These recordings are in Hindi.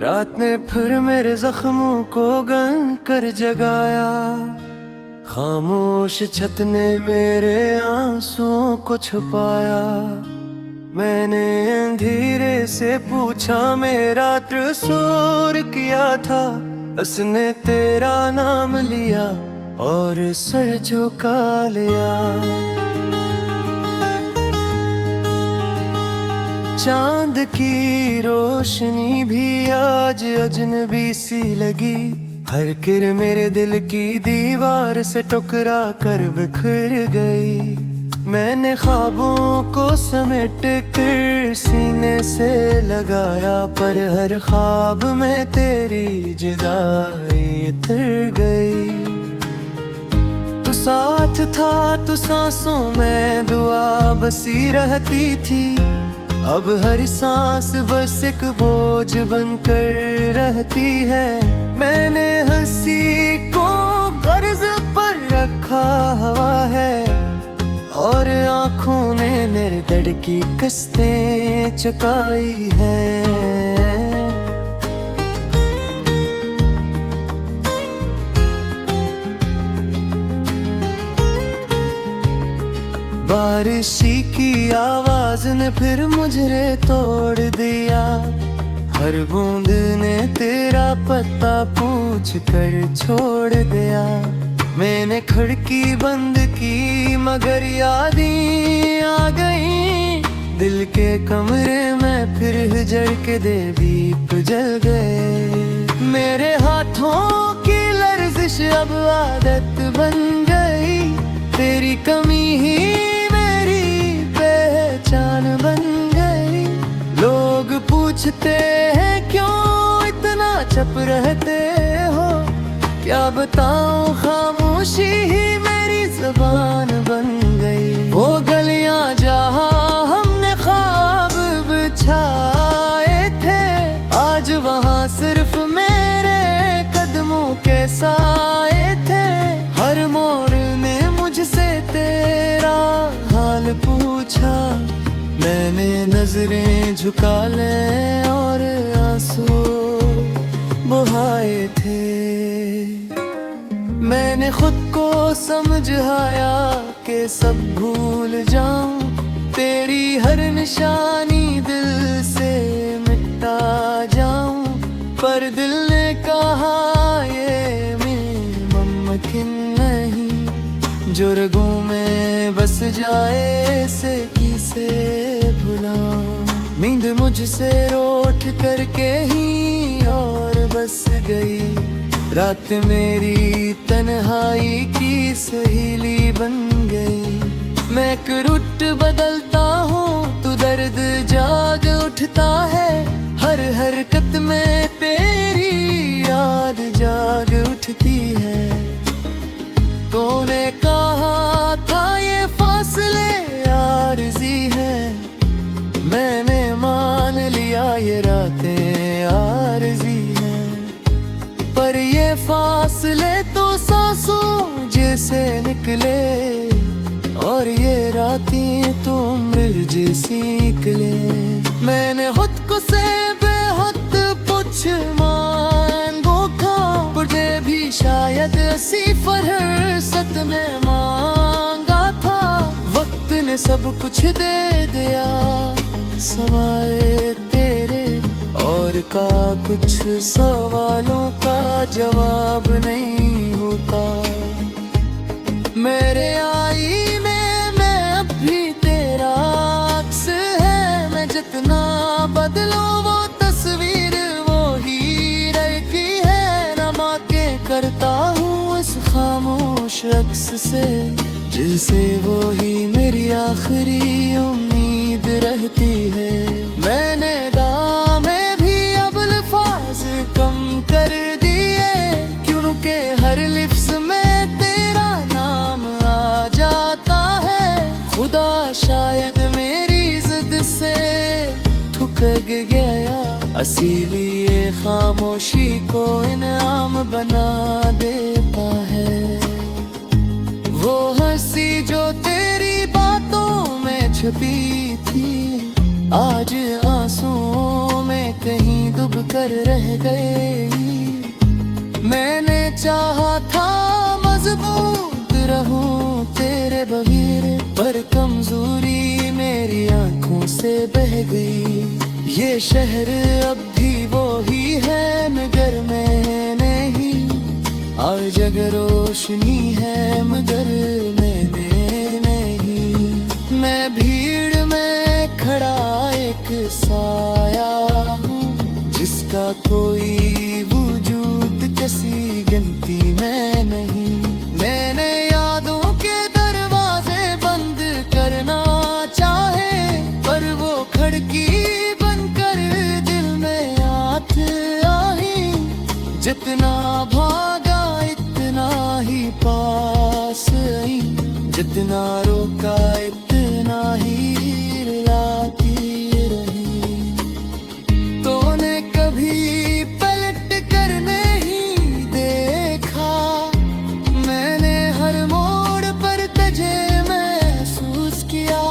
रात ने फिर मेरे जख्मों को गन कर जगाया। खामोश छत ने मेरे आंसुओं को छुपाया। मैंने धीरे से पूछा, मेरा कसूर किया था? उसने तेरा नाम लिया और सर झुका लिया। चांद की रोशनी भी आज अजनबी सी लगी। हर किर मेरे दिल की दीवार से टकरा कर बिखर गई। मैंने ख्वाबों को समेट कर सीने से लगाया, पर हर ख्वाब में तेरी जुदाई उतर गई। तू साथ था, तू सांसों में दुआ बसी रहती थी। अब हर सांस बस एक बोझ बनकर रहती है। मैंने हंसी को कर्ज पर रखा हुआ है, और आँखों ने मेरे दर्द की किस्तें चुकाई है। बारिशी की आवाज ने फिर मुझे तोड़ दिया। हर बूंद ने तेरा पता पूछ कर छोड़ दिया। मैंने खिड़की बंद की मगर यादें आ गई। दिल के कमरे में फिर जल के दे दीप जल गए। मेरे हाथों की लर्जिश अब आदत बन गई। तेरी कमी ही पहचान बन गई। लोग पूछते हैं क्यों इतना चुप रहते हो? क्या बताऊं, खामोशी ही मेरी ज़बान बन गई। वो गलियां जहां हमने ख्वाब बिछाए थे, आज वहां सिर्फ मेरे कदमों के साए थे। हर मोड़ ने मुझसे तेरा हाल पूछा। मैंने नजरें झुका ले और आंसू बहाए थे। मैंने खुद को समझाया कि सब भूल जाऊं। तेरी हर निशानी दिल से मिटा जाऊं, पर दिल ने कहा ये मुमकिन नहीं। जो रगों में बस जाए से किसे भुलाऊं। नींद मुझसे रोट करके ही और बस गई। रात मेरी तन्हाई की सहेली बन गई। मैं एक रुट बदलता हूँ, तू दर्द जाग उठता है। हर हरकत में तेरी याद जाग उठती है। तूने कहा था ये फासले आरज़ी है, मैंने मान लिया ये रातें आरज़ी हैं। पर ये फासले तो सांसों जैसे निकले, और ये रातें तो उम्र जैसी निकले। मैंने खुद को से बेहद कुछ मांगो था, मुझे भी शायद ऐसी फरसत में मांगा था। वक्त ने सब कुछ दे दिया सवाए तेरे, और का कुछ सवालों का जवाब नहीं होता। मेरे आईने में अब भी तेरा अक्स है। मैं जितना बदलूं वो तस्वीर वो ही रहती है। नमा के करता हूँ इस खामोश अक्स से, जिसे वो ही मेरी आखिरी उम्मीद रहती है। मैंने दामे भी अब अल्फाज कम कर दिए, क्योंकि हर लिफ्ज़ में तेरा नाम आ जाता है। खुदा शायद मेरी जिद से थक गया, इसीलिए ये खामोशी को इनाम बना देता है। वो हंसी जो तेरी बातों में छुपी थी, आज आंसुओं में कहीं डूब कर रह गई। मैंने चाहा था मजबूत रहूं तेरे बगैर, पर कमजोरी मेरी आंखों से बह गई। ये शहर अब भी वो ही है मगर मैं नहीं, आज अगर रोशनी है मगर मैंने नहीं। मैं भीड़ में खड़ा एक साया हूँ, जिसका कोई वजूद किसी गिनती में नहीं। मैंने यादों के दरवाजे बंद करना चाहे, पर वो खिड़की बनकर दिल में आत आई। जितना भागा इतना ही पास आई, जितना रोका इतना ही रुलाती रही। तूने कभी पलट कर नहीं देखा, मैंने हर मोड़ पर तुझे महसूस किया।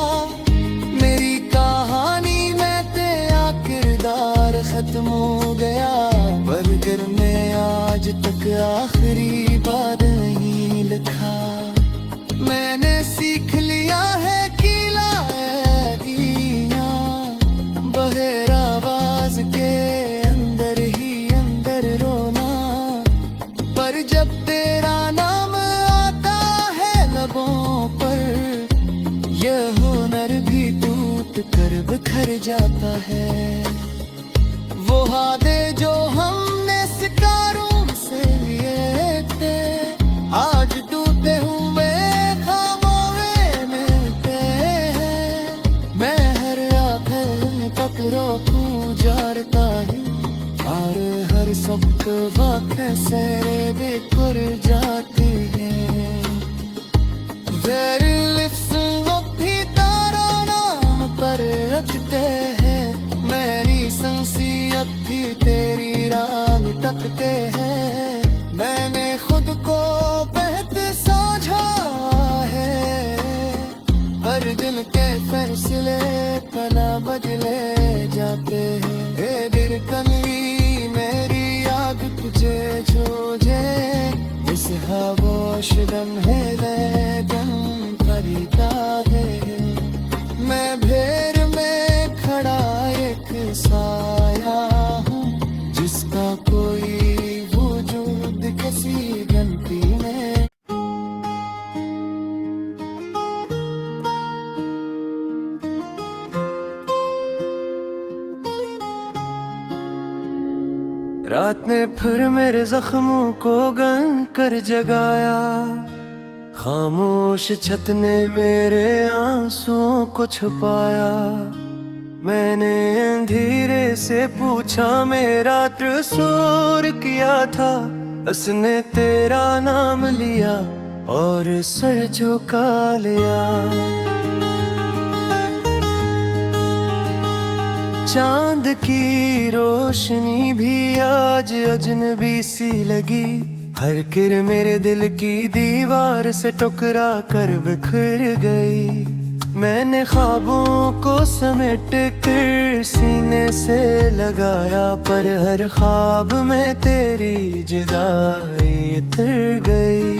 मेरी कहानी में तेरा किरदार खत्म हो गया, मगर मैं आज तक आखिरी बार नहीं लिखा। मैंने सीख लिया है कि लागियां बगैर आवाज के अंदर ही अंदर रोना, पर जब तेरा नाम आता है लबों पर, यह हुनर भी टूट कर बिखर जाता है। वो वादे जो हमने सितारों से लिए थे, आज टूटे हुए खामोश मिलते हैं। मैं हर आखिर तक रोकूं जारता ही, और हर सबक वक्त से बेकुर जाती है। वेरी लिप्स भी तारा नाम पर रखते हैं, मेरी शख्सियत भी तेरी राह तकते हैं। मैंने खुद को बेहद समझा है, हर दिन के फैसले पना बदले जाते हैं। ए दिल कमी मेरी आग तुझे छोजे, इस खामोश लम्हे में दम खरीदा है। मैं भेड़ में खड़ा एक साया हूँ, जिसका कोई वजूद किसी गिनती में। रात ने फिर मेरे जख्मों को गन कर जगाया, खामोश छत ने मेरे आंसुओं को छुपाया। मैंने धीरे से पूछा मेरा त्रिसूर किया था, उसने तेरा नाम लिया और सर झुका लिया। चांद की रोशनी भी आज अजनबी सी लगी, हर किर मेरे दिल की दीवार से टकरा कर बिखर गई। मैंने ख्वाबों को समेट कर सीने से लगाया, पर हर ख्वाब में तेरी जुदाई उतर गई।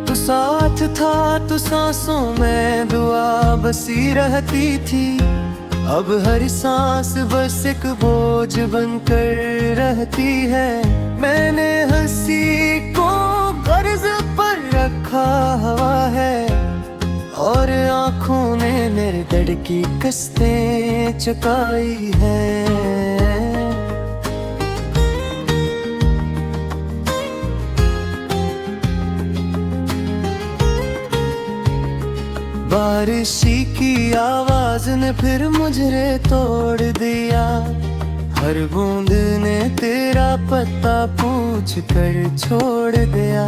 तू साथ था तो सांसों में दुआ बसी रहती थी, अब हर सांस बस एक बोझ बनकर रहती है। मैंने हंसी को कर्ज पर रखा हुआ है, और आँखों ने मेरे दर्द की किस्तें चुकाई है। बारिश की आवाज ने फिर मुझे तोड़ दिया, हर बूंद ने तेरा पता पूछ कर छोड़ दिया।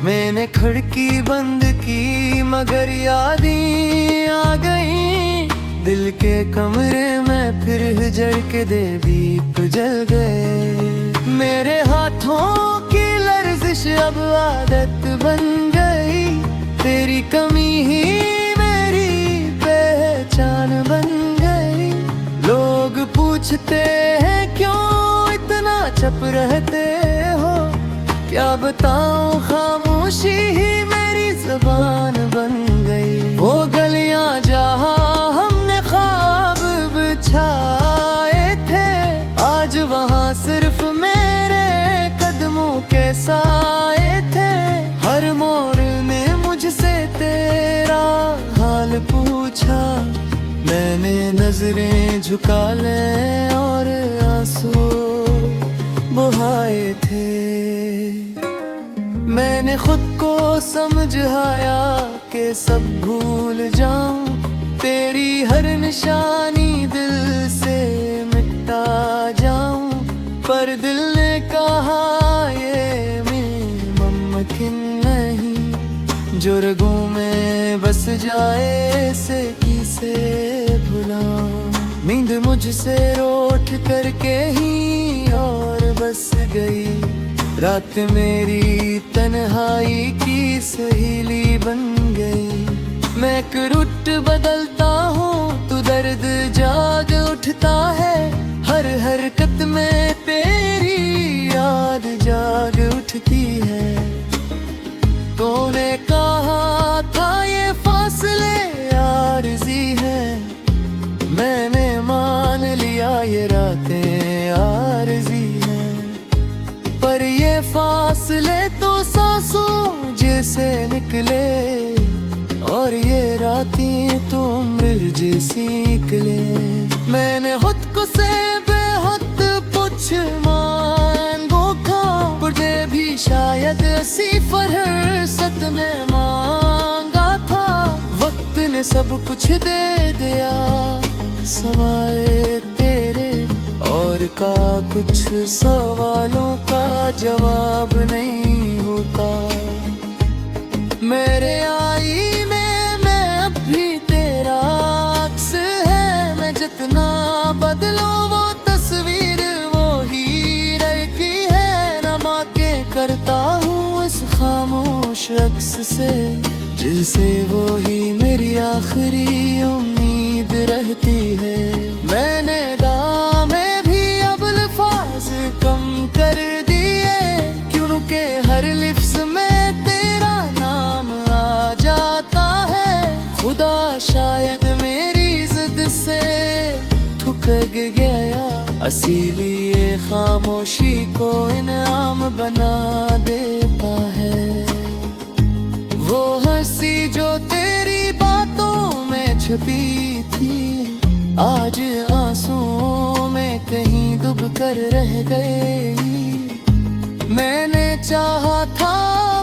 मैंने खिड़की बंद की मगर यादें आ गई, दिल के कमरे में फिर जल के दे दीप जल गए। मेरे हाथों की लर्जिश अब आदत बन गई, तेरी कमी ही मेरी पहचान बन गई। लोग पूछते हैं चुप रहते हो। क्या बताऊं, खामोशी ही मेरी ज़बान बन गई। वो गलियां जहां हमने ख्वाब बिछाए थे, आज वहां सिर्फ मेरे कदमों के साए थे। हर मोड़ में मुझसे तेरा हाल पूछा, मैंने नजरें झुका ले और आंसू बहाए थे। मैंने खुद को समझाया कि सब भूल जाऊं, तेरी हर निशानी दिल से मिटा जाऊं। पर दिल ने कहा ये मुमकिन नहीं, जो रगों में बस जाए से किसे भुलाऊं। नींद मुझसे रूठ करके ही और बस गई, रात मेरी तन्हाई की सहेली बन गई। मैं एक रुट बदलता हूँ, तू दर्द जाग उठता है। हर हरकत में तेरी याद जाग उठती है। तूने कहा था ये फासले आरज़ी है, मैंने मान लिया ये रातें आरज़ी है। पर ये फासले तो सांसों जैसे निकले, और ये रातें तो उम्र जैसी निकले। मैंने खुद को से बेहद पुछ मांगो था, मुझे भी शायद ऐसी फरसत में मांगा था। वक्त ने सब कुछ दे दिया सवाए तेरे, और का कुछ सवालों का जवाब नहीं होता। मेरे आई में मैं अब भी तेरा अक्स है। मैं जितना बदलो वो तस्वीर वो ही रहती है। नमा के करता हूँ इस खामोश अक्स से, जिसे वो ही मेरी आखिरी उम्मीद रहती है। मैंने दामे भी अब अल्फाज कम कर दिए, क्योंकि हर लिफ्ज़ में तेरा नाम आ जाता है। खुदा शायद मेरी जिद से थक गया, इसीलिए खामोशी को इनाम बना देता है। वो हंसी जो तेरी बातों में छुपी थी, आज आंसुओं में कहीं डूब कर रह गई। मैंने चाहा था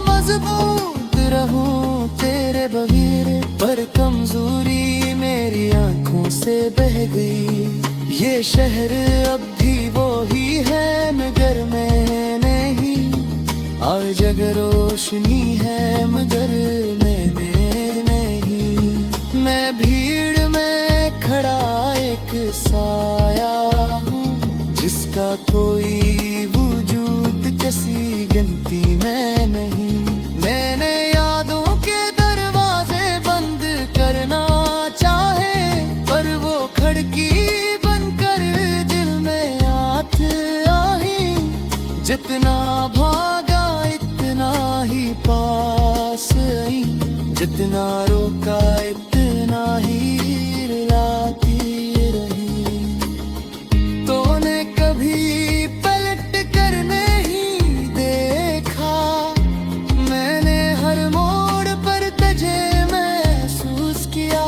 मजबूत रहूं तेरे बगैर, पर कमजोरी मेरी आंखों से बह गई। ये शहर अब भी वो ही है मगर मैं नहीं, आज अगर रोशनी है मगर मैंने नहीं। मैं भीड़ में खड़ा एक साया हूँ, जिसका कोई वजूद किसी गिनती में नहीं। मैंने यादों के दरवाजे बंद करना चाहे, पर वो खिड़की बनकर दिल में आत आई। जितना भागा इतना ही पास आई, जितना रोका इतना ही रुलाती रही। तूने कभी पलट कर नहीं देखा, मैंने हर मोड़ पर तुझे महसूस किया।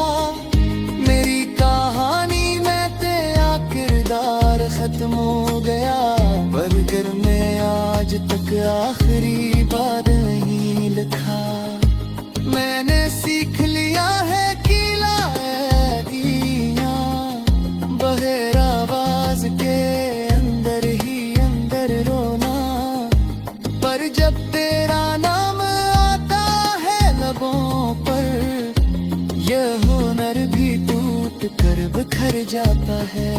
मेरी कहानी में तेरा किरदार खत्म हो गया, मगर मैं आज तक आखिरी बार नहीं लिखा। मैंने सीख लिया है कि लायकियाँ बगैर आवाज के अंदर ही अंदर रोना। पर जब तेरा नाम आता है लबों पर, यह हुनर भी टूट कर बिखर जाता है।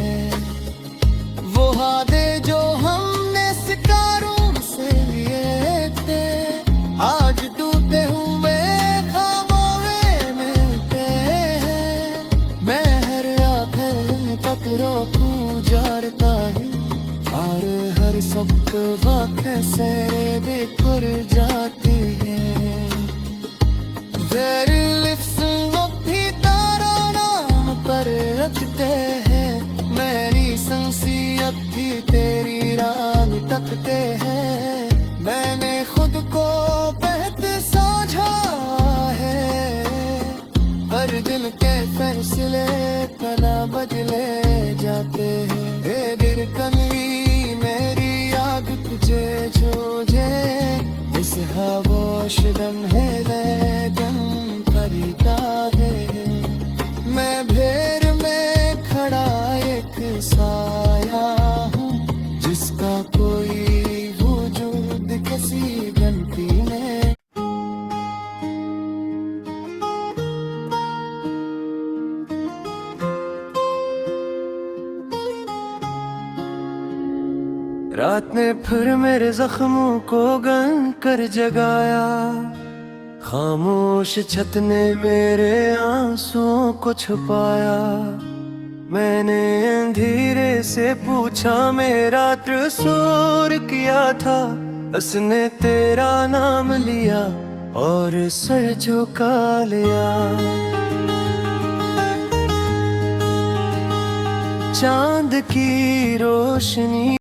वो वादे जो हमने शिकारों से लिए थे, आज टूटे हुए खामोश मिलते हैं। मैं हर आखिर तक रोकूं जारता हूँ, और हर सब खामोश लम्हे लगन खरीदा है। मैं भेर में खड़ा एक साया हूँ, जिसका कोई वजूद किसी घंटी में। रात ने फिर मेरे जख्मों को गन कर जगाया, खामोश छत ने मेरे आंसुओं को छुपाया। मैंने धीरे से पूछा, मेरा त्रिसूर किया था, उसने तेरा नाम लिया और सर झुका लिया। चांद की रोशनी